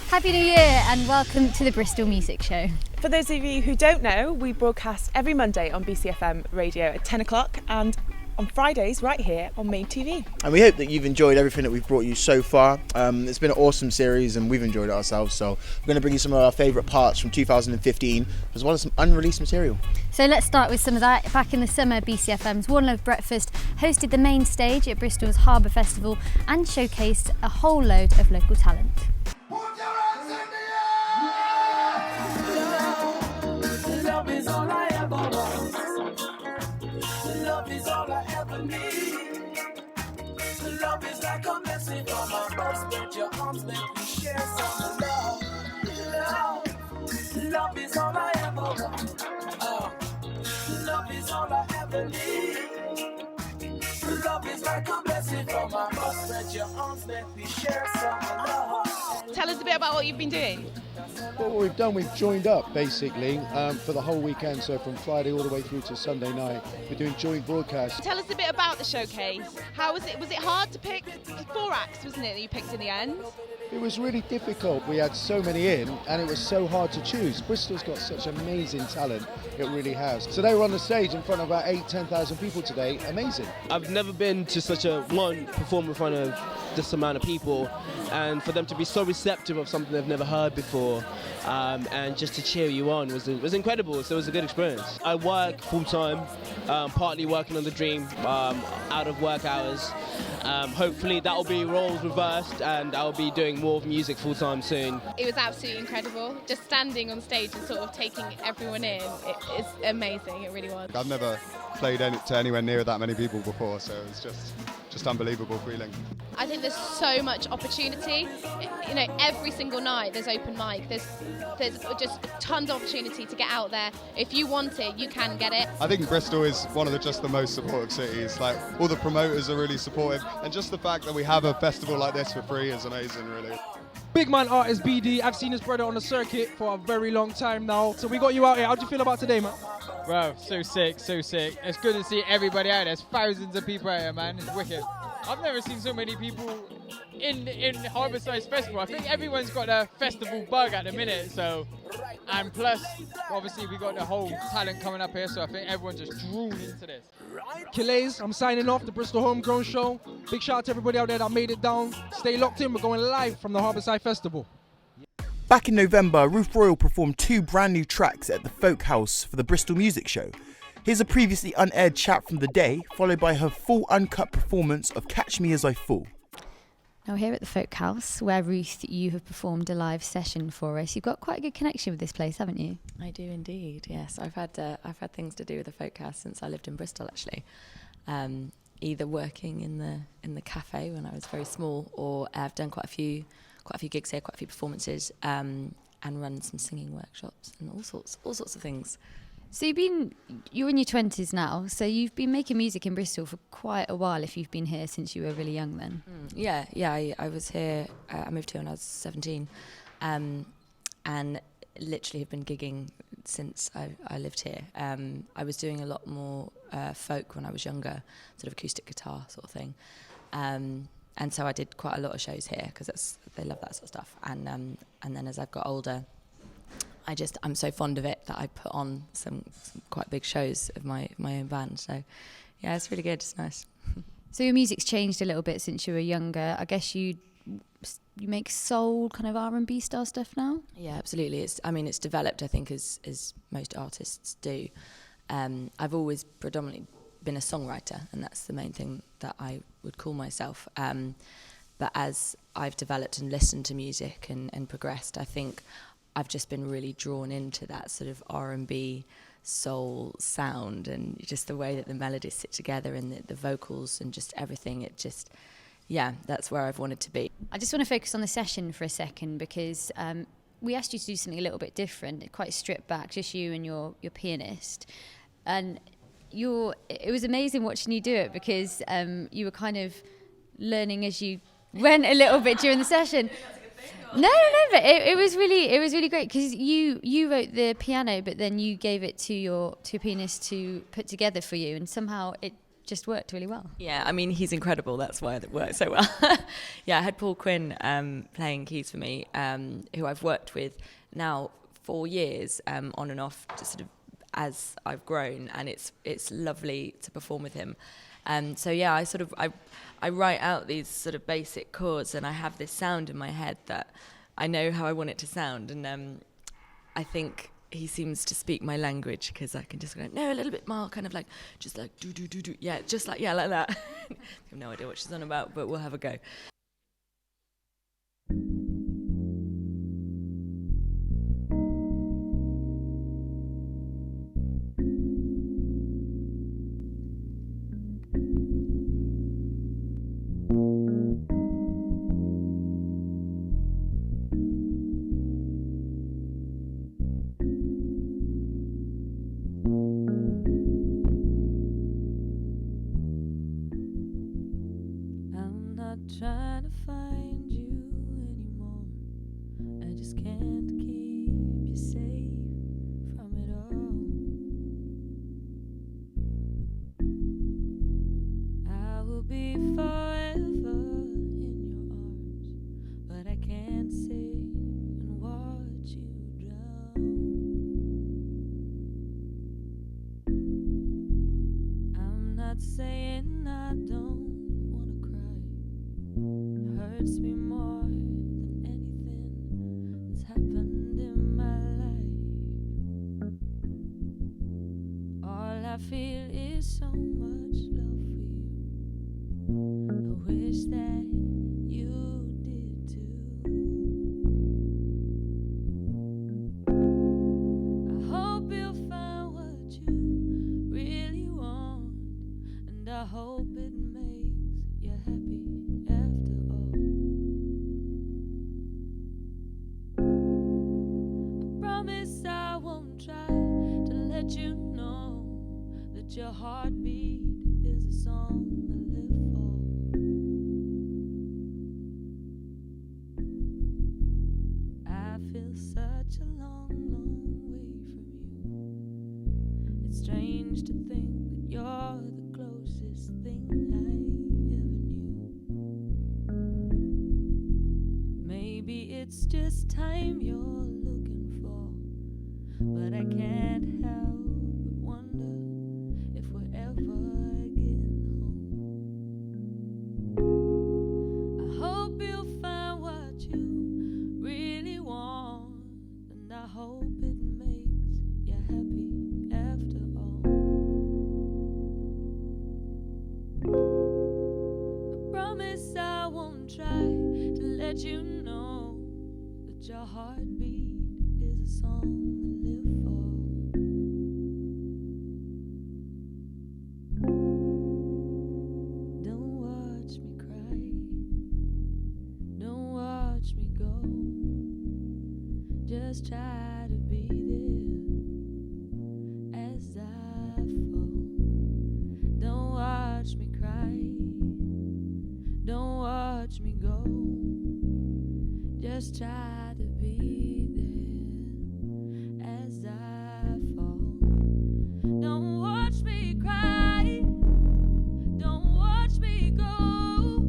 Happy New Year and welcome to the Bristol Music Show. For those of you who don't know, we broadcast every Monday on BCFM radio at 10 o'clock and on Fridays right here on Main TV. And we hope that you've enjoyed everything that we've brought you so far. It's been an awesome series and we've enjoyed it ourselves. So we're going to bring you some of our favourite parts from 2015 as well as some unreleased material. So let's start with some of that. Back in the summer, BCFM's One Love Breakfast hosted the main stage at Bristol's Harbour Festival and showcased a whole load of local talent. Love is all I ever want. Love is all I ever need. Love is like a blessing from above. Spread your arms, let me share some love. Love is all I ever want. Love is all I ever need. Love is like a blessing from above. Spread your arms, let me share some love. Tell us a bit about what you've been doing. Well, what we've done, we've joined up basically for the whole weekend, so from Friday all the way through to Sunday night. We're doing joint broadcasts. Tell us a bit about the showcase. How was it? Was it hard to pick? 4 acts, wasn't it, that you picked in the end? It was really difficult. We had so many in and it was so hard to choose. Bristol's got such amazing talent, it really has. So they were on the stage in front of about 10,000 people today. Amazing. I've never been to such a perform in front of this amount of people, and for them to be so receptive of something they've never heard before, and just to cheer you on was incredible. So it was a good experience. I work full time, partly working on the dream out of work hours. Hopefully that will be roles reversed and I'll be doing more music full time soon. It was absolutely incredible. Just standing on stage and sort of taking everyone in, it's amazing, it really was. I've never played to anywhere near that many people before, so it's just unbelievable feeling. I think there's so much opportunity. You know, every single night there's open mic. There's just tons of opportunity to get out there. If you want it, you can get it. I think Bristol is one of the most supportive cities. Like, all the promoters are really supportive, and just the fact that we have a festival like this for free is amazing, really. Big man artist BD, I've seen his brother on the circuit for a very long time now. So we got you out here. How do you feel about today, man? Bro, so sick, so sick. It's good to see everybody out there. There's thousands of people out here, man. It's wicked. I've never seen so many people in Harborside Festival. I think everyone's got a festival bug at the minute, so. And plus, obviously, we got the whole talent coming up here, so I think everyone's just drawn into this. Calais, I'm signing off the Bristol Homegrown Show. Big shout out to everybody out there that made it down. Stay locked in, we're going live from the Harborside Festival. Back in November, Ruth Royall performed 2 brand new tracks at the Folk House for the Bristol Music Show. Here's a previously unaired chat from the day, followed by her full uncut performance of Catch Me As I Fall. Now here at the Folk House, where Ruth, you have performed a live session for us. You've got quite a good connection with this place, haven't you? I do indeed, yes. I've had things to do with the Folk House since I lived in Bristol, actually. Either working in the cafe when I was very small, or I've done quite a few gigs here, quite a few performances, and run some singing workshops and all sorts of things. So you're in your 20s now, so you've been making music in Bristol for quite a while if you've been here since you were really young then. Yeah, I was here, I moved here when I was 17, and literally have been gigging since I lived here. I was doing a lot more folk when I was younger, sort of acoustic guitar sort of thing. And so I did quite a lot of shows here because they love that sort of stuff. And then as I've got older, I'm so fond of it that I put on some quite big shows of my own band. So yeah, it's really good. It's nice. So your music's changed a little bit since you were younger. I guess you make soul kind of R&B style stuff now. Yeah, absolutely. It's developed, I think, as most artists do. I've always predominantly been a songwriter, and that's the main thing that I would call myself. But as I've developed and listened to music and progressed, I think I've just been really drawn into that sort of R&B soul sound, and just the way that the melodies sit together and the vocals and just everything. That's where I've wanted to be. I just want to focus on the session for a second because we asked you to do something a little bit different, quite stripped back, just you and your pianist. And it was amazing watching you do it because you were kind of learning as you went a little bit during the session. No, but it was really great because you wrote the piano, but then you gave it to your pianist to put together for you, and somehow it just worked really well. Yeah, I mean, he's incredible. That's why it worked so well. Yeah, I had Paul Quinn playing keys for me, who I've worked with now 4 years on and off, just sort of as I've grown, and it's lovely to perform with him. So yeah, I write out these sort of basic chords, and I have this sound in my head that I know how I want it to sound, and I think he seems to speak my language, because I can just go, no, a little bit more, kind of like, just like do, yeah, just like, yeah, like that. I have no idea what she's on about, but we'll have a go. Trying to find you anymore. I just can't keep you safe from it all. I will be forever in your arms, but I can't sit and watch you drown. I'm not saying I don't. It hurts me more than anything that's happened in my life. All I feel is so much love for you. I wish that you did too. I hope you'll find what you really want, and I hope it makes you happy. I won't try to let you know that your heartbeat is a song I live for. I feel such a long, long way from you. It's strange to think that you're the closest thing I ever knew. Maybe it's just time you're looking for, but I can't help but wonder if we're ever getting home. I hope you'll find what you really want, and I hope it makes you happy after all. I promise I won't try to let you know that your heartbeat is a song just try to be there as I fall. Don't watch me cry, don't watch me go. Just try to be there as I fall. Don't watch me cry, don't watch me go.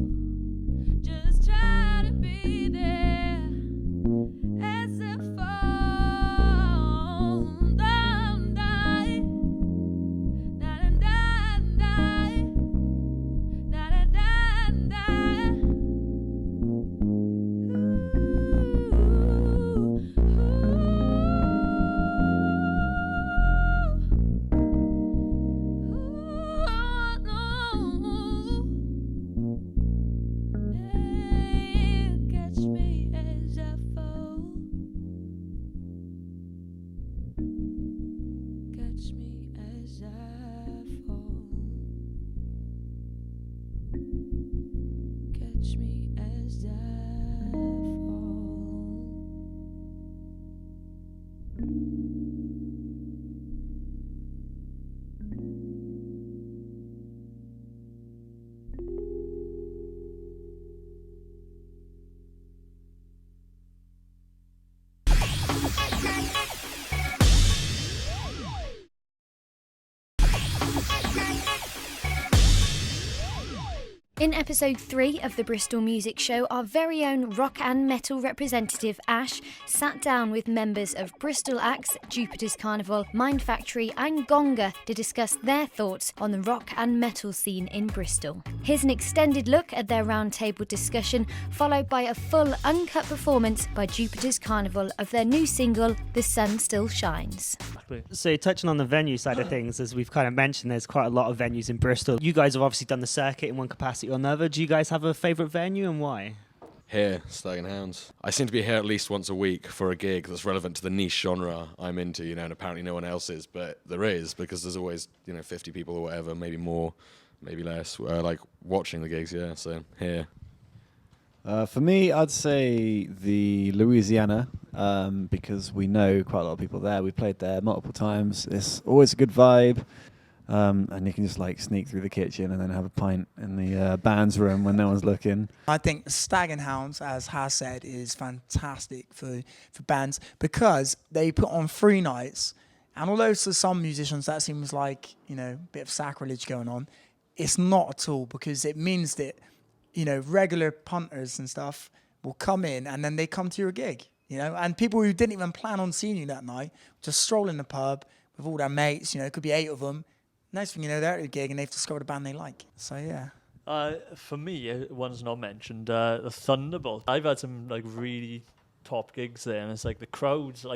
Just try to be there. In episode 3 of the Bristol Music Show, our very own rock and metal representative Ash sat down with members of Bristol acts Jupiter's Carnival, Mind Factory and Gonga to discuss their thoughts on the rock and metal scene in Bristol. Here's an extended look at their roundtable discussion, followed by a full uncut performance by Jupiter's Carnival of their new single, The Sun Still Shines. So touching on the venue side of things, as we've kind of mentioned, there's quite a lot of venues in Bristol. You guys have obviously done the circuit in one capacity or another. Do you guys have a favourite venue and why? Here, Stag and Hounds. I seem to be here at least once a week for a gig that's relevant to the niche genre I'm into, and apparently no one else is, but there is, because there's always, 50 people or whatever, maybe more, maybe less, watching the gigs, so here. For me, I'd say the Louisiana, because we know quite a lot of people there. We played there multiple times. It's always a good vibe. And you can just sneak through the kitchen and then have a pint in the band's room when no one's looking. I think Stag and Hounds, as Has said, is fantastic for bands because they put on 3 nights. And although to some musicians that seems like, a bit of sacrilege going on, it's not at all, because it means that, regular punters and stuff will come in and then they come to your gig, and people who didn't even plan on seeing you that night just stroll in the pub with all their mates, it could be 8 of them. Next thing you know, they're at a gig and they've discovered a band they like. So, yeah. For me, one's not mentioned, the Thunderbolt. I've had some, really top gigs there, and it's the crowds,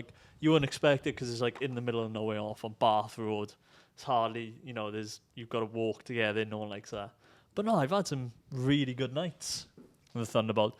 you wouldn't expect it because it's, in the middle of nowhere off on Bath Road. It's hardly, you've got to walk together, no one likes that. But no, I've had some really good nights with the Thunderbolt.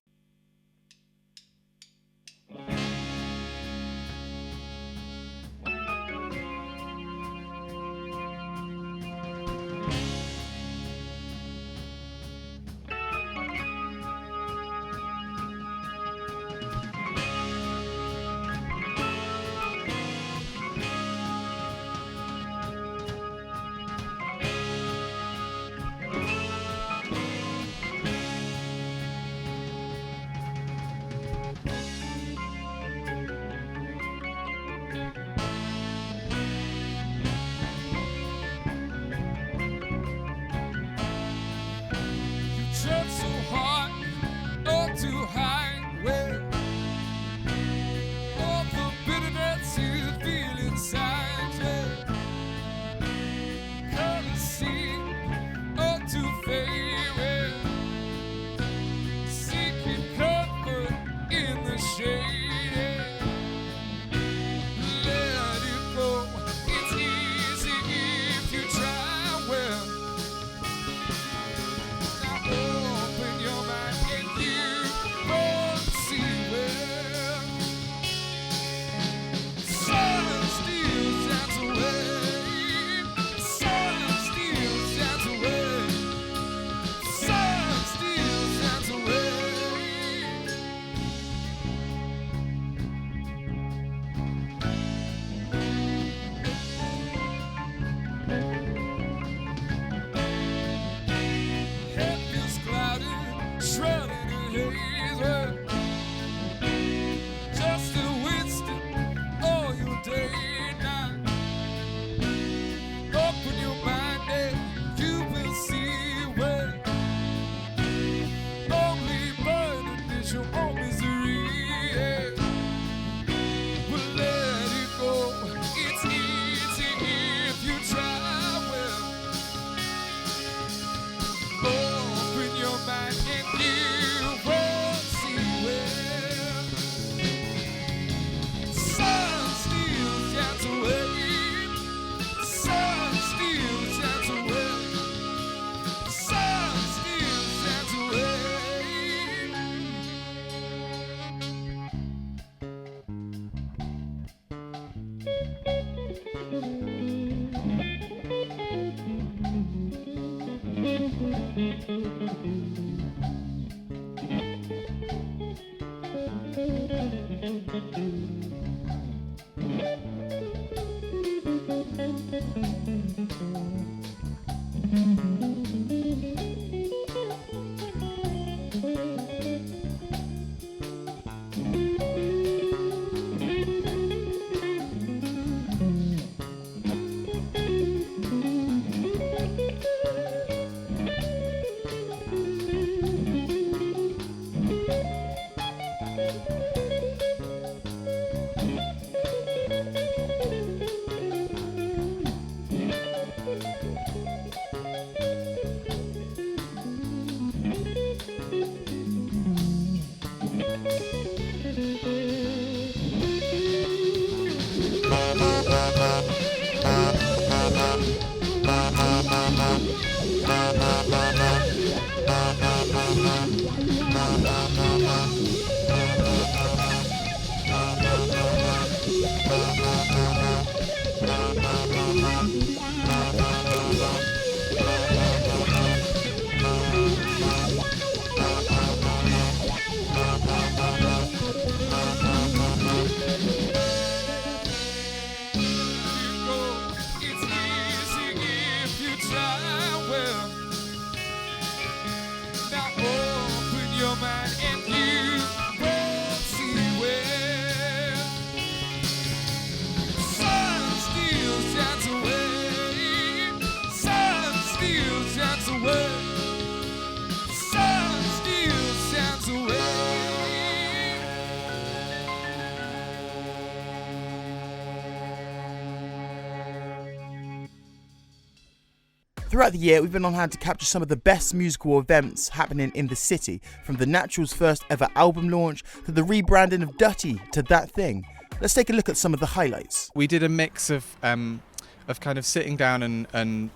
Throughout the year, we've been on hand to capture some of the best musical events happening in the city, from the Natural's first ever album launch to the rebranding of Dutty to That Thing. Let's take a look at some of the highlights. We did a mix of kind of sitting down and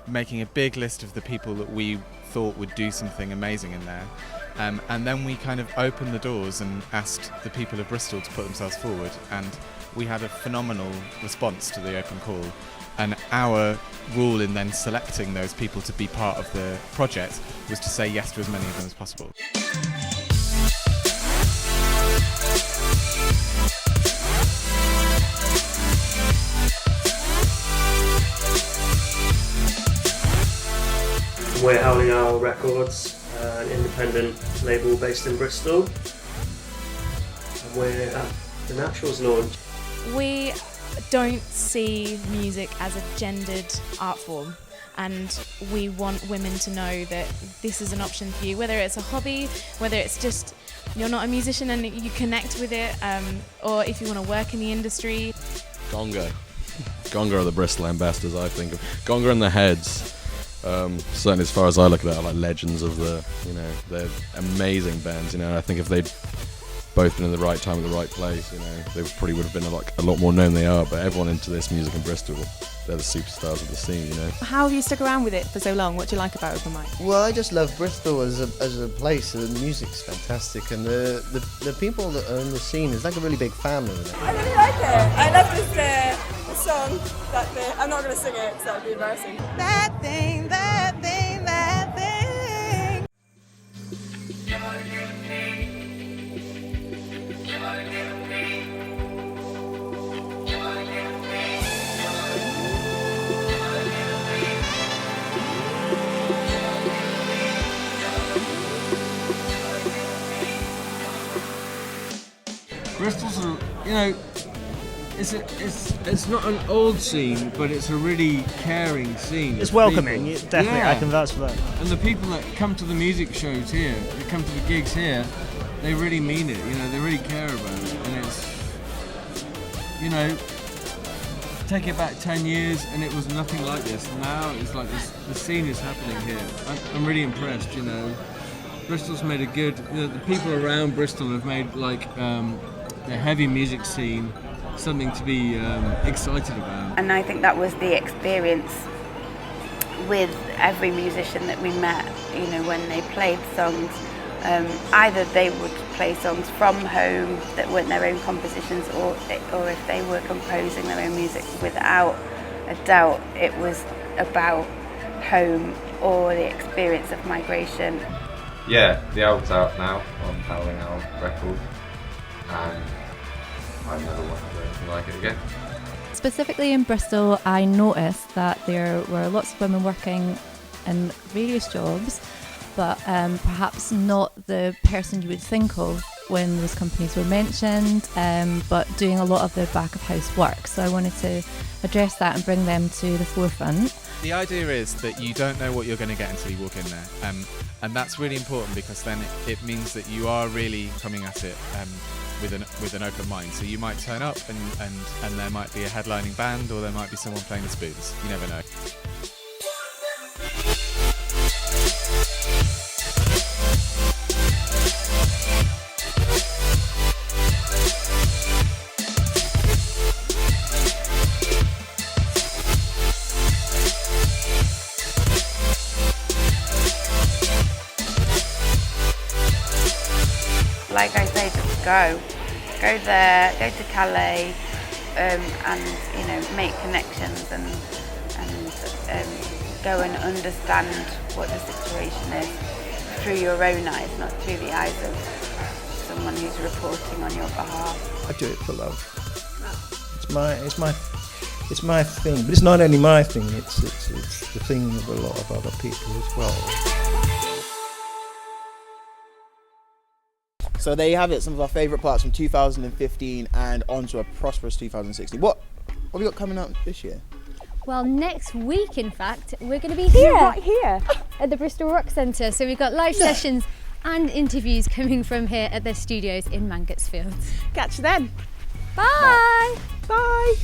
making a big list of the people that we thought would do something amazing in there. And then we kind of opened the doors and asked the people of Bristol to put themselves forward. And we had a phenomenal response to the open call. And our rule in then selecting those people to be part of the project was to say yes to as many of them as possible. We're Howling Owl Records, an independent label based in Bristol. And we're at the Naturals launch. We don't see music as a gendered art form, and we want women to know that this is an option for you, whether it's a hobby, whether it's just you're not a musician and you connect with it, or if you want to work in the industry. Gonga are the Bristol ambassadors, I think of. Gonga and the Heads, certainly as far as I look at it, are like legends of the, they're amazing bands, I think if they'd both been in the right time at the right place, they probably would have been a lot more known than they are, but everyone into this music in Bristol, they're the superstars of the scene, How have you stuck around with it for so long? What do you like about Open Mic? Well, I just love Bristol as a place. The music's fantastic, and the people that are in the scene is like a really big family. I really like it. I love this song. I'm not going to sing it because that would be embarrassing. That thing, that thing, that thing. Bristol's it's not an old scene, but it's a really caring scene. It's welcoming, definitely. Yeah. I can vouch for that. And the people that come to the music shows here, that come to the gigs here, they really mean it. They really care about it, and it's take it back 10 years, and it was nothing like this. Now it's like this. The scene is happening here. I'm really impressed. Bristol's made a good. The people around Bristol have made the heavy music scene something to be excited about. And I think that was the experience with every musician that we met, when they played songs. Either they would play songs from home that weren't their own compositions, or if they were composing their own music, without a doubt it was about home or the experience of migration. Yeah, the album's out now on Howling Owl Records, and I never want to do anything like it again. Specifically in Bristol, I noticed that there were lots of women working in various jobs, but perhaps not the person you would think of when those companies were mentioned, but doing a lot of the back of house work. So I wanted to address that and bring them to the forefront. The idea is that you don't know what you're going to get until you walk in there, and that's really important, because then it means that you are really coming at it with an open mind. So you might turn up and there might be a headlining band, or there might be someone playing the spoons. You never know. like I say, just go there, go to Calais, and make connections and go and understand what the situation is through your own eyes, not through the eyes of someone who's reporting on your behalf. I do it for love. It's my thing, but it's not only my thing. It's the thing of a lot of other people as well. So there you have it, some of our favourite parts from 2015 and on to a prosperous 2016. What have we got coming up this year? Well, next week, in fact, we're going to be here. Right here. At the Bristol Rock Centre. So we've got live sessions and interviews coming from here at their studios in Mangotsfield. Catch you then. Bye. Bye.